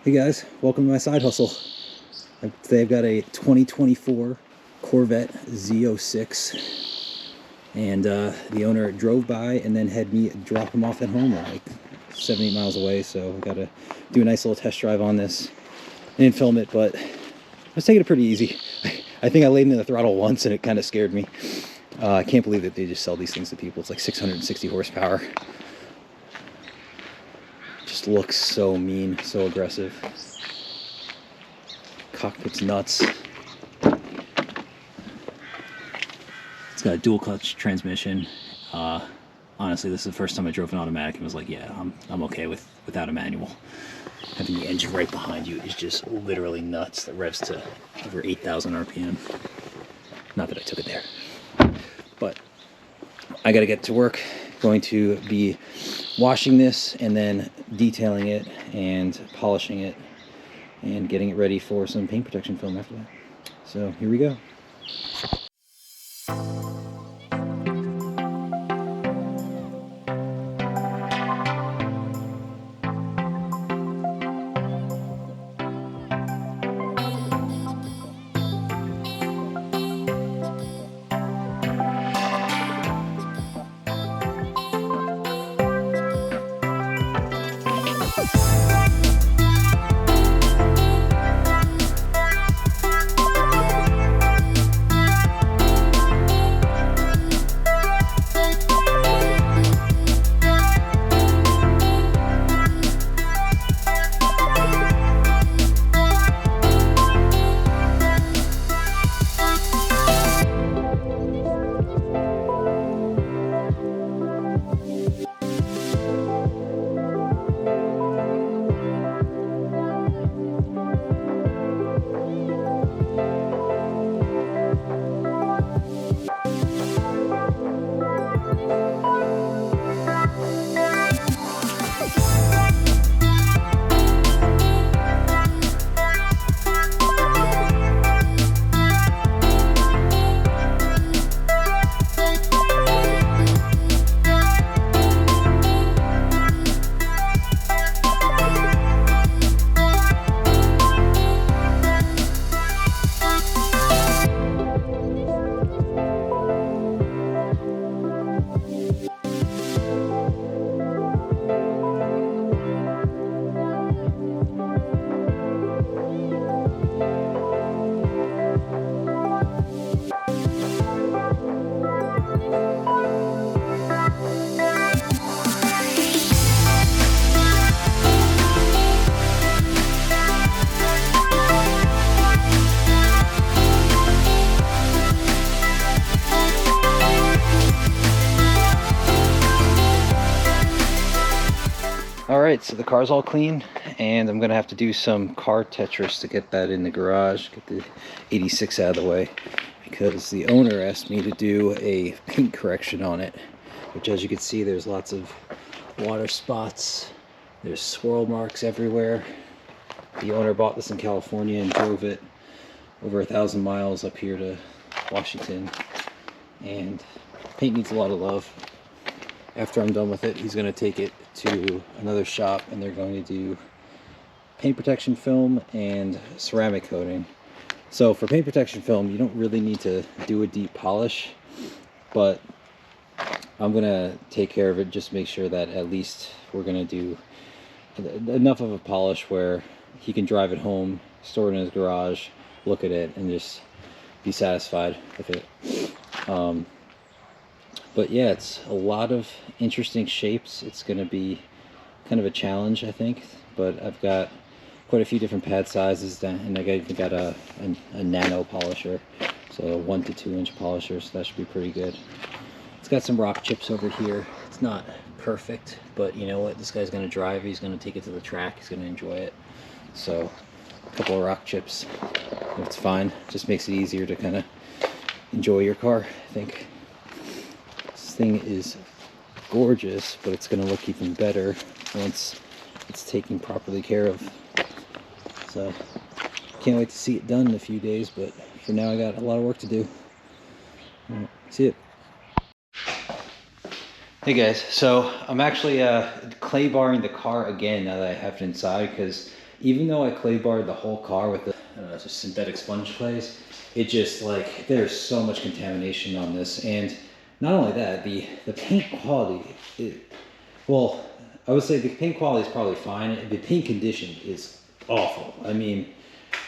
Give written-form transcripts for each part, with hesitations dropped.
Hey guys, welcome to my side hustle. Today I've got a 2024 Corvette Z06, and the owner drove by and then had me drop him off at home, like 7-8 miles away. So I got to do a nice little test drive on this. I didn't film it, but I was taking it pretty easy. I think I laid into the throttle once and it kind of scared me. I can't believe that they just sell these things to people. It's like 660 horsepower. Just looks so mean, so aggressive. Cockpit's nuts. It's got a dual clutch transmission. Honestly, this is the first time I drove an automatic and was like, yeah, I'm okay without a manual. Having the engine right behind you is just literally nuts. That revs to over 8,000 RPM. Not that I took it there, but I gotta get to work. Going to be washing this and then detailing it and polishing it and getting it ready for some paint protection film after that. So here we go. Alright, so the car's all clean, and I'm going to have to do some car Tetris to get that in the garage, get the 86 out of the way, because the owner asked me to do a paint correction on it, which, as you can see, there's lots of water spots, there's swirl marks everywhere. The owner bought this in California and drove it over 1,000 miles up here to Washington, and paint needs a lot of love. After I'm done with it, he's going to take it to another shop and they're going to do paint protection film and ceramic coating. So for paint protection film, you don't really need to do a deep polish, but I'm going to take care of it, just make sure that at least we're going to do enough of a polish where he can drive it home, store it in his garage, look at it, and just be satisfied with it. But yeah, it's a lot of interesting shapes. It's going to be kind of a challenge, I think. But I've got quite a few different pad sizes, and I even got a nano polisher, so a 1 to 2 inch polisher, so that should be pretty good. It's got some rock chips over here. It's not perfect, but you know what? This guy's going to drive. He's going to take it to the track. He's going to enjoy it. So a couple of rock chips. It's fine. Just makes it easier to kind of enjoy your car, I think. Thing is gorgeous, but it's going to look even better once it's taken properly care of. So can't wait to see it done in a few days, but for now I got a lot of work to do. See it. Hey guys, so I'm actually clay barring the car again now that I have it inside, because even though I clay barred the whole car with the just synthetic sponge clays, it just like, there's so much contamination on this. And not only that, the paint quality, well, I would say the paint quality is probably fine. The paint condition is awful. I mean,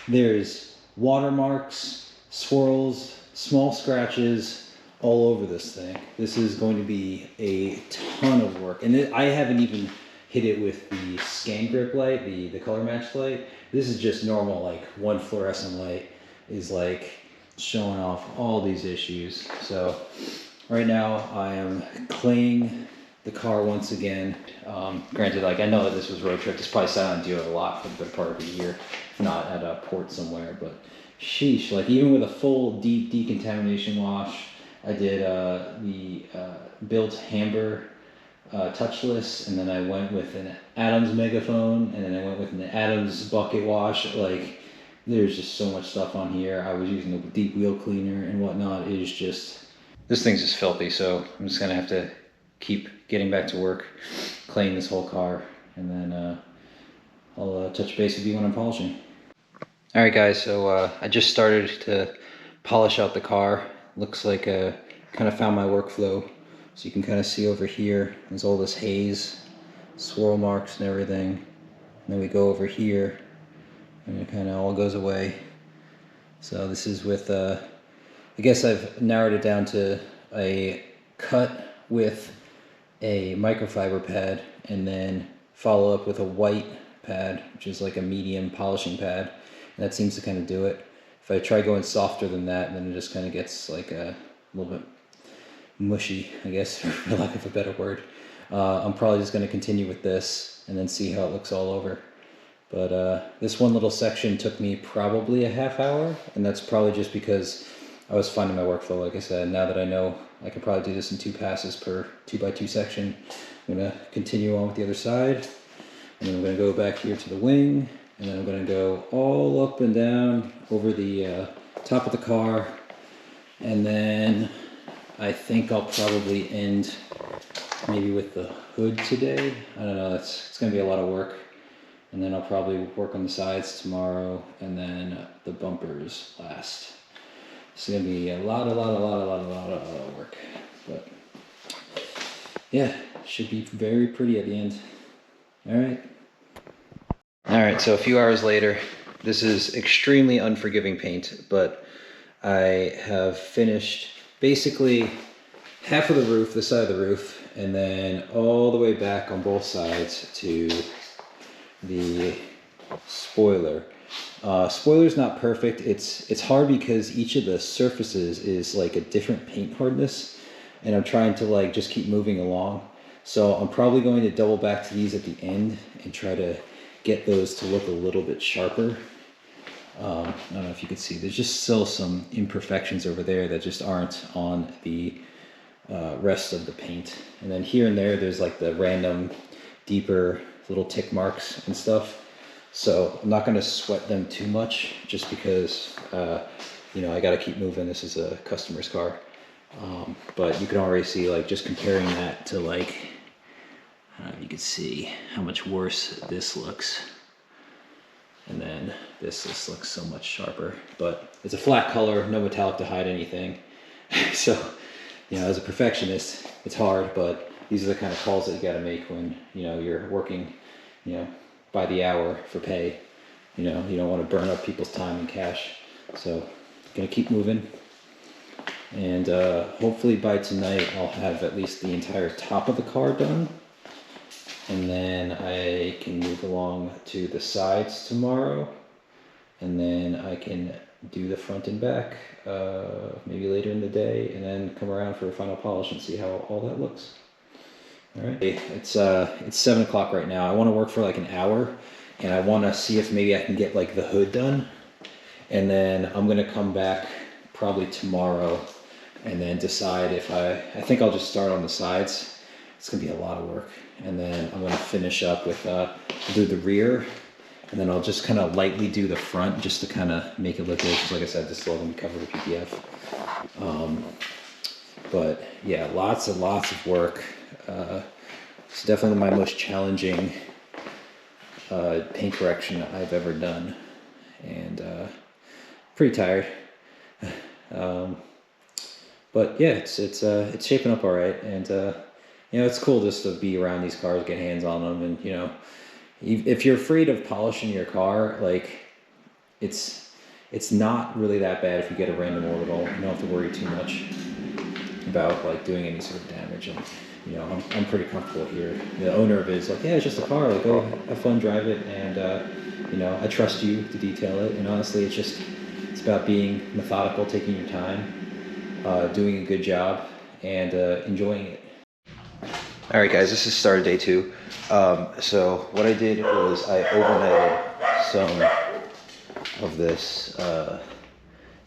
there's watermarks, swirls, small scratches all over this thing. This is going to be a ton of work. And I haven't even hit it with the scan grip light, the color match light. This is just normal, like one fluorescent light is like showing off all these issues. So right now I am claying the car once again. Granted, like I know that this was road trip. This probably sat on dealer a lot for the better part of a year, if not at a port somewhere. But sheesh, like even with a full deep decontamination wash, I did the built Hamber touchless, and then I went with an Adams megaphone, and then I went with an Adams bucket wash. Like there's just so much stuff on here. I was using a deep wheel cleaner and whatnot. It is just, this thing's just filthy. So I'm just gonna have to keep getting back to work, cleaning this whole car, and then I'll touch base with you when I'm polishing. All right, guys. So I just started to polish out the car. Looks like I kind of found my workflow. So you can kind of see over here, there's all this haze, swirl marks and everything. And then we go over here, and it kind of all goes away. So this is with, I guess I've narrowed it down to a cut with a microfiber pad, and then follow up with a white pad, which is like a medium polishing pad. And that seems to kind of do it. If I try going softer than that, then it just kind of gets like a little bit mushy, I guess, for lack of a better word. I'm probably just going to continue with this and then see how it looks all over. But this one little section took me probably a half hour, and that's probably just because I was finding my workflow. Like I said, now that I know I can probably do this in 2 passes per 2x2 section, I'm going to continue on with the other side, and then I'm going to go back here to the wing, and then I'm going to go all up and down over the top of the car, and then I think I'll probably end maybe with the hood today. I don't know, it's going to be a lot of work. And then I'll probably work on the sides tomorrow, and then the bumpers last. It's going to be a lot of work. But yeah, should be very pretty at the end. All right, so a few hours later, this is extremely unforgiving paint, but I have finished basically half of the roof, this side of the roof, and then all the way back on both sides to the spoiler. Spoiler's not perfect. It's hard because each of the surfaces is like a different paint hardness, and I'm trying to like just keep moving along. So I'm probably going to double back to these at the end and try to get those to look a little bit sharper. I don't know if you can see, there's just still some imperfections over there that just aren't on the rest of the paint. And then here and there's like the random deeper little tick marks and stuff. So I'm not going to sweat them too much, just because, you know, I got to keep moving. This is a customer's car. But you can already see, like, just comparing that to, like, I don't know if you can see how much worse this looks. And then this just looks so much sharper. But it's a flat color, no metallic to hide anything. So, you know, as a perfectionist, it's hard, but these are the kind of calls that you got to make when, you know, you're working, you know, by the hour for pay. You know, you don't want to burn up people's time and cash. So, gonna keep moving. And hopefully by tonight I'll have at least the entire top of the car done. And then I can move along to the sides tomorrow. And then I can do the front and back maybe later in the day, and then come around for a final polish and see how all that looks. All right, it's 7 o'clock right now. I want to work for like an hour, and I want to see if maybe I can get like the hood done, and then I'm gonna come back probably tomorrow and then decide if I think I'll just start on the sides. It's gonna be a lot of work, and then I'm gonna finish up with do the rear, and then I'll just kind of lightly do the front just to kind of make it look good, because like I said, this is all gonna be covered with PPF. But yeah, lots of work. It's definitely my most challenging paint correction I've ever done, and pretty tired. But yeah, it's shaping up all right, and you know, it's cool just to be around these cars, get hands on them, and you know, if you're afraid of polishing your car, like it's not really that bad if you get a random orbital. You don't have to worry too much about like doing any sort of damage. And you know, I'm pretty comfortable here. The owner of it is like, yeah, it's just a car, like go have fun, drive it, and you know, I trust you to detail it. And honestly, it's about being methodical, taking your time, doing a good job, and enjoying it. All right, guys, this is start of day 2. So what I did was I overnighted some of this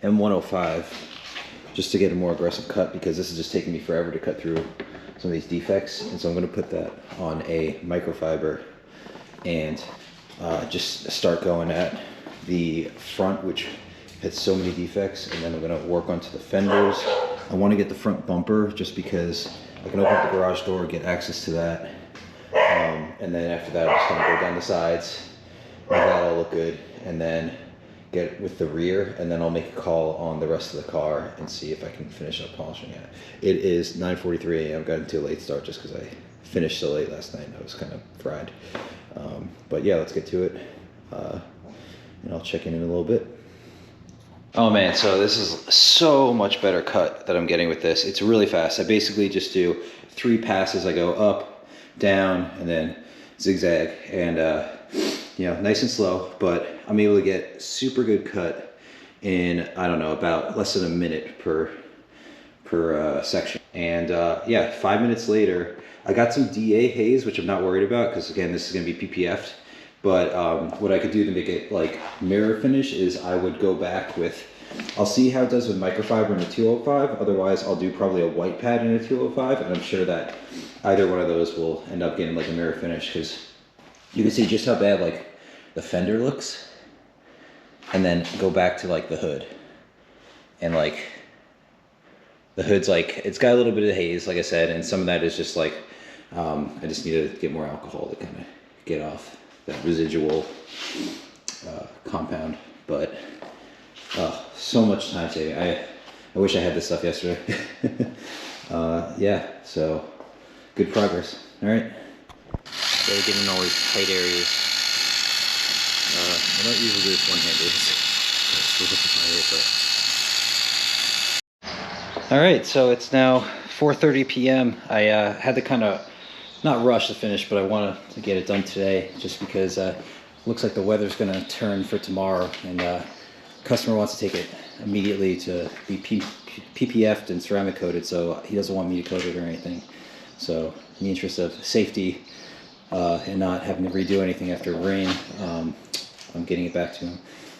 M105 just to get a more aggressive cut, because this is just taking me forever to cut through some of these defects. And so I'm going to put that on a microfiber and just start going at the front, which had so many defects, and then I'm going to work onto the fenders. I want to get the front bumper just because I can open up the garage door, get access to that, and then after that I'm just going to go down the sides, make that all look good, and then get with the rear, and then I'll make a call on the rest of the car and see if I can finish up polishing it. It is 9:43 a.m. Got into a late start just because I finished so late last night. I was kind of fried. But yeah, let's get to it, and I'll check in a little bit. Oh man, so this is so much better cut that I'm getting with this. It's really fast. I basically just do 3 passes. I go up, down, and then zigzag, and you know, nice and slow, but I'm able to get super good cut in, I don't know, about less than a minute per section. And yeah, 5 minutes later, I got some DA haze, which I'm not worried about because again, this is going to be PPF'd. But what I could do to make it like mirror finish is I would go back with, I'll see how it does with microfiber in a 205. Otherwise, I'll do probably a white pad in a 205, and I'm sure that either one of those will end up getting like a mirror finish, because you can see just how bad like the fender looks, and then go back to like the hood, and like the hood's like, it's got a little bit of haze, like I said, and some of that is just like I just need to get more alcohol to kind of get off that residual compound. But so much time saving. I wish I had this stuff yesterday. Yeah, so good progress. All right, gotta get in all these tight areas. I don't usually do this one-handed. All right, so it's now 4:30 p.m. I had to kind of not rush to finish, but I wanted to get it done today just because looks like the weather's going to turn for tomorrow, and customer wants to take it immediately to be PPF'd and ceramic coated, so he doesn't want me to coat it or anything. So in the interest of safety and not having to redo anything after rain, I'm getting it back to him.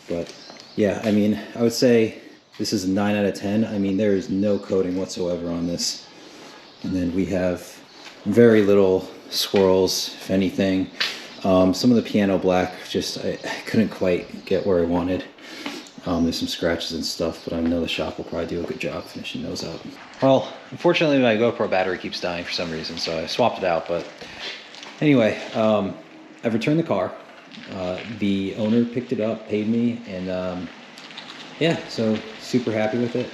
But yeah, I mean, I would say this is a 9 out of 10. I mean, there is no coating whatsoever on this. And then we have very little swirls, if anything. Some of the piano black, just I couldn't quite get where I wanted. There's some scratches and stuff, but I know the shop will probably do a good job finishing those up. Well, unfortunately my GoPro battery keeps dying for some reason, so I swapped it out. But anyway, I've returned the car. The owner picked it up, paid me, and yeah, so super happy with it.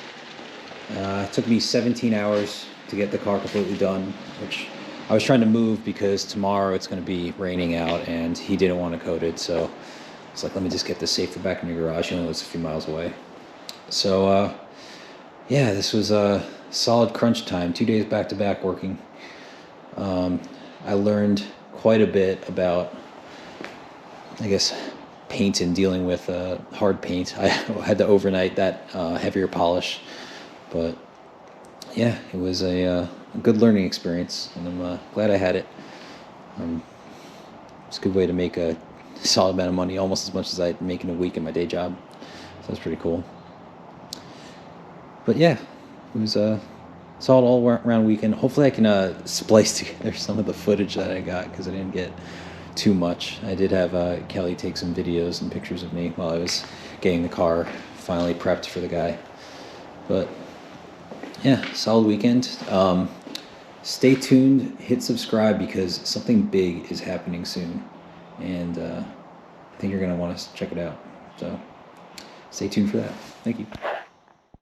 It took me 17 hours to get the car completely done, which I was trying to move because tomorrow it's going to be raining out and he didn't want to coat it, so it's like, let me just get this safer back in the garage. He only lives a few miles away. So yeah, this was a solid crunch time, 2 days back to back working. I learned quite a bit about, I guess, paint and dealing with hard paint. I had to overnight that heavier polish, but yeah, it was a good learning experience, and I'm glad I had it. It's a good way to make a solid amount of money, almost as much as I make in a week in my day job, so that's pretty cool. But yeah, it was a solid all-around weekend. Hopefully I can splice together some of the footage that I got, because I didn't get too much. I did have Kelly take some videos and pictures of me while I was getting the car finally prepped for the guy. But yeah, solid weekend. Stay tuned, hit subscribe, because something big is happening soon. and I think you're going to want to check it out. So stay tuned for that. Thank you.